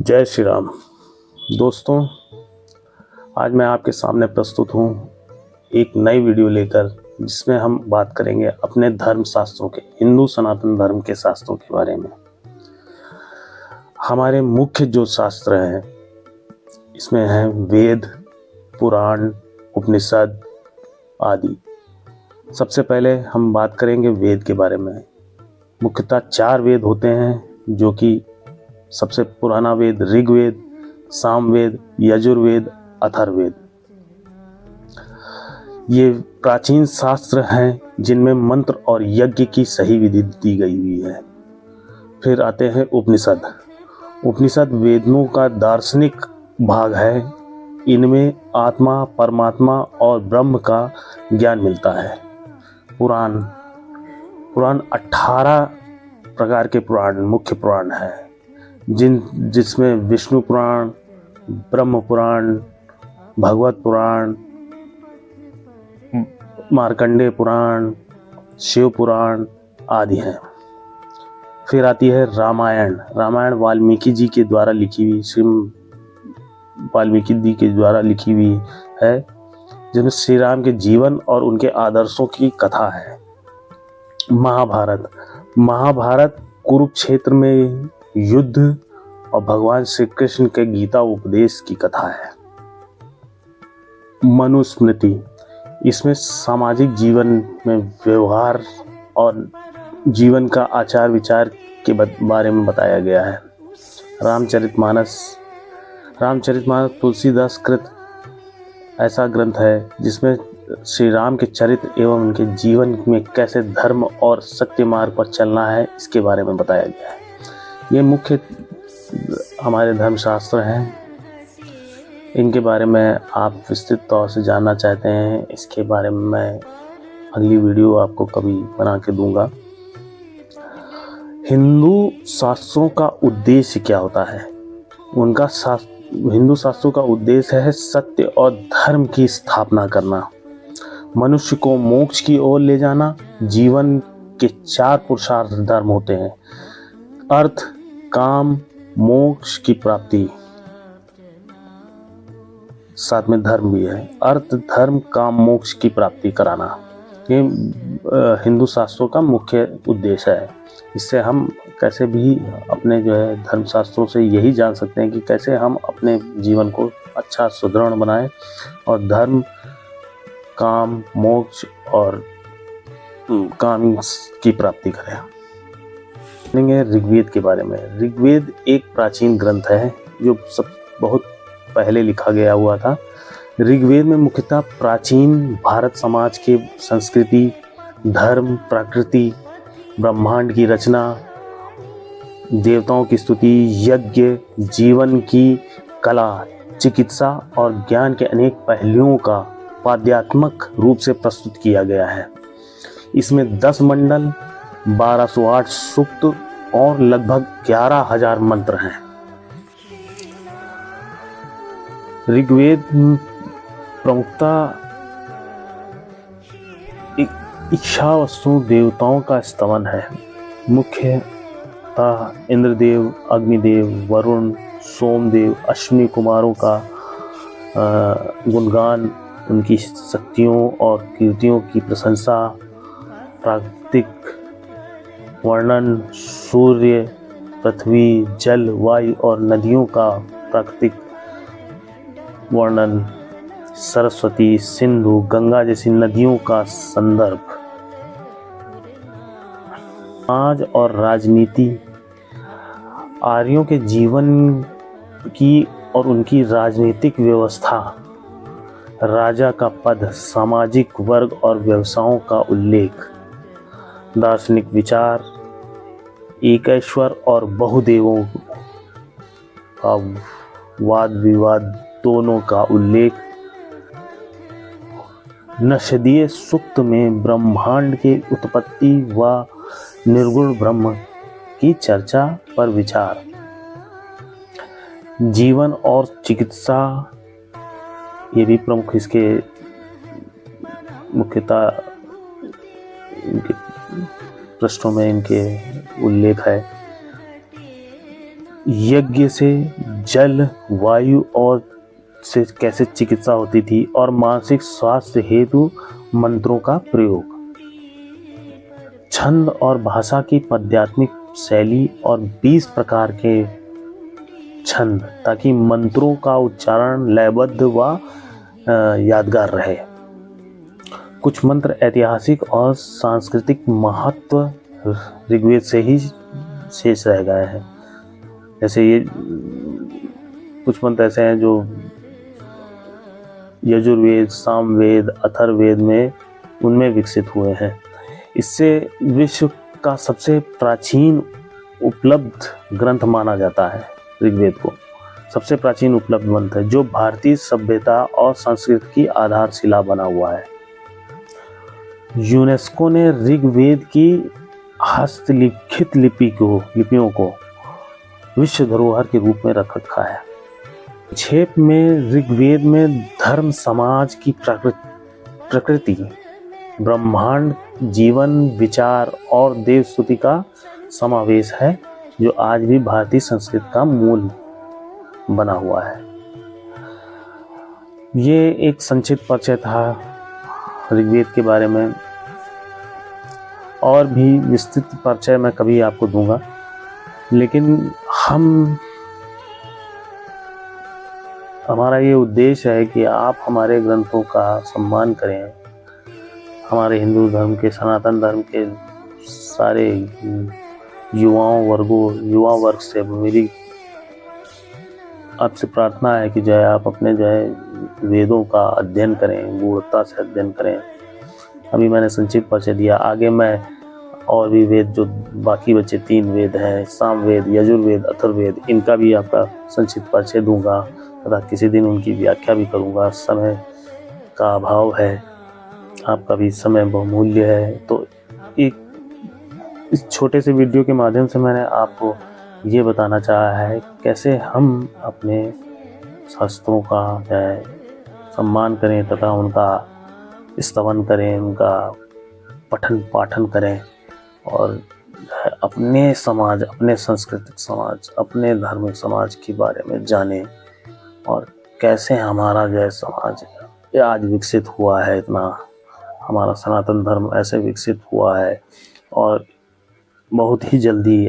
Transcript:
जय श्री राम। दोस्तों, आज मैं आपके सामने प्रस्तुत हूँ एक नई वीडियो लेकर, जिसमें हम बात करेंगे अपने धर्म शास्त्रों के, हिंदू सनातन धर्म के शास्त्रों के बारे में। हमारे मुख्य जो शास्त्र हैं इसमें हैं वेद, पुराण, उपनिषद आदि। सबसे पहले हम बात करेंगे वेद के बारे में। मुख्यतः 4 वेद होते हैं, जो कि सबसे पुराना वेद ऋग्वेद, सामवेद, यजुर्वेद, अथर्ववेद। ये प्राचीन शास्त्र हैं जिनमें मंत्र और यज्ञ की सही विधि दी गई हुई है। फिर आते हैं उपनिषद। उपनिषद वेदों का दार्शनिक भाग है। इनमें आत्मा, परमात्मा और ब्रह्म का ज्ञान मिलता है। पुराण 18 प्रकार के पुराण, मुख्य पुराण हैं, जिसमें विष्णु पुराण, ब्रह्म पुराण, भगवत पुराण, मार्कंडेय पुराण, शिव पुराण आदि हैं। फिर आती है रामायण। रामायण वाल्मीकि जी के द्वारा लिखी हुई, वाल्मीकि जी के द्वारा लिखी हुई है, जिसमें श्री राम के जीवन और उनके आदर्शों की कथा है। महाभारत कुरुक्षेत्र में युद्ध और भगवान श्री कृष्ण के गीता उपदेश की कथा है। मनुस्मृति, इसमें सामाजिक जीवन में व्यवहार और जीवन का आचार विचार के बारे में बताया गया है। रामचरितमानस तुलसीदास कृत ऐसा ग्रंथ है जिसमें श्री राम के चरित्र एवं उनके जीवन में कैसे धर्म और सत्य मार्ग पर चलना है, इसके बारे में बताया गया है। ये मुख्य हमारे धर्मशास्त्र हैं। इनके बारे में आप विस्तृत तौर से जानना चाहते हैं, इसके बारे में मैं अगली वीडियो आपको कभी बना के दूंगा। हिंदू शास्त्रों का उद्देश्य क्या होता है? हिंदू शास्त्रों का उद्देश्य है सत्य और धर्म की स्थापना करना, मनुष्य को मोक्ष की ओर ले जाना। जीवन के 4 पुरुषार्थ धर्म होते हैं: अर्थ, काम, मोक्ष की प्राप्ति, साथ में धर्म भी है। अर्थ, धर्म, काम, मोक्ष की प्राप्ति कराना, ये हिंदू शास्त्रों का मुख्य उद्देश्य है। इससे हम कैसे भी अपने जो है धर्म शास्त्रों से यही जान सकते हैं कि कैसे हम अपने जीवन को अच्छा सुदृढ़ बनाएं और धर्म, काम, मोक्ष और काम की प्राप्ति करें। ऋग्वेद के बारे में। ऋग्वेद एक प्राचीन ग्रंथ है जो बहुत पहले लिखा गया हुआ था। ऋग्वेद में मुख्यतः प्राचीन भारत समाज के संस्कृति, धर्म, प्रकृति, ब्रह्मांड की रचना, देवताओं की स्तुति, यज्ञ, जीवन की कला, चिकित्सा और ज्ञान के अनेक पहलुओं का वाद्यात्मक रूप से प्रस्तुत किया गया है। इसमें 10 मंडल, 1208 सूक्त और लगभग 11,000 मंत्र हैं। ऋग्वेद प्रमुखता इच्छावसु देवताओं का स्तवन है। मुख्यतः इंद्रदेव, अग्निदेव, वरुण, सोमदेव, अश्विनी कुमारों का गुणगान, उनकी शक्तियों और कीर्तियों की प्रशंसा, प्राकृतिक वर्णन, सूर्य, पृथ्वी, जल, वायु और नदियों का प्राकृतिक वर्णन, सरस्वती, सिंधु, गंगा जैसी नदियों का संदर्भ, समाज और राजनीति, आर्यों के जीवन की और उनकी राजनीतिक व्यवस्था, राजा का पद, सामाजिक वर्ग और व्यवसायों का उल्लेख, दार्शनिक विचार, एकेश्वर और बहुदेवों का वाद विवाद दोनों का उल्लेख, नषदीय सूक्त में ब्रह्मांड की उत्पत्ति व निर्गुण ब्रह्म की चर्चा पर विचार, जीवन और चिकित्सा, ये भी प्रमुख इसके मुख्यतः इनके पृष्ठों में इनके उल्लेख है। यज्ञ से जल, वायु और से कैसे चिकित्सा होती थी, और मानसिक स्वास्थ्य हेतु मंत्रों का प्रयोग, छंद और भाषा की पद्यात्मिक शैली और 20 प्रकार के छंद, ताकि मंत्रों का उच्चारण लयबद्ध व यादगार रहे। कुछ मंत्र ऐतिहासिक और सांस्कृतिक महत्व ऋग्वेद से ही शेष रह गए हैं। जैसे ये कुछ मंत्र ऐसे हैं जो यजुर्वेद, सामवेद, अथर्ववेद में उनमें विकसित हुए हैं। इससे विश्व का सबसे प्राचीन उपलब्ध ग्रंथ माना जाता है। ऋग्वेद को सबसे प्राचीन उपलब्ध ग्रंथ है, जो भारतीय सभ्यता और संस्कृति की आधारशिला बना हुआ है। यूनेस्को ने ऋग्वेद की हस्तलिखित लिपियों को विश्व धरोहर के रूप में रख रखा है। संक्षेप में ऋग्वेद में धर्म, समाज की प्रकृति, ब्रह्मांड, जीवन, विचार और देव स्तुति का समावेश है, जो आज भी भारतीय संस्कृति का मूल बना हुआ है। ये एक संक्षिप्त परिचय था ऋग्वेद के बारे में, और भी विस्तृत परिचय मैं कभी आपको दूंगा, लेकिन हमारा ये उद्देश्य है कि आप हमारे ग्रंथों का सम्मान करें। हमारे हिंदू धर्म के, सनातन धर्म के सारे युवा वर्ग से मेरी आपसे प्रार्थना है कि जो है आप अपने जो है वेदों का अध्ययन करें, गूढ़ता से अध्ययन करें। अभी मैंने संक्षिप्त परिचय दिया, आगे मैं और भी वेद जो बाकी बचे 3 वेद हैं, सामवेद, यजुर्वेद, अथर्ववेद, इनका भी आपका संक्षिप्त परिचय दूंगा तथा किसी दिन उनकी व्याख्या भी करूंगा। समय का अभाव है, आपका भी समय बहुमूल्य है, तो इस छोटे से वीडियो के माध्यम से मैंने आपको ये बताना चाहा है कैसे हम अपने शास्त्रों का जो है सम्मान करें तथा उनका स्तवन करें, उनका पठन पाठन करें, और अपने समाज, अपने सांस्कृतिक समाज, अपने धार्मिक समाज के बारे में जानें, और कैसे हमारा जो है समाज आज विकसित हुआ है, इतना हमारा सनातन धर्म ऐसे विकसित हुआ है, और बहुत ही जल्दी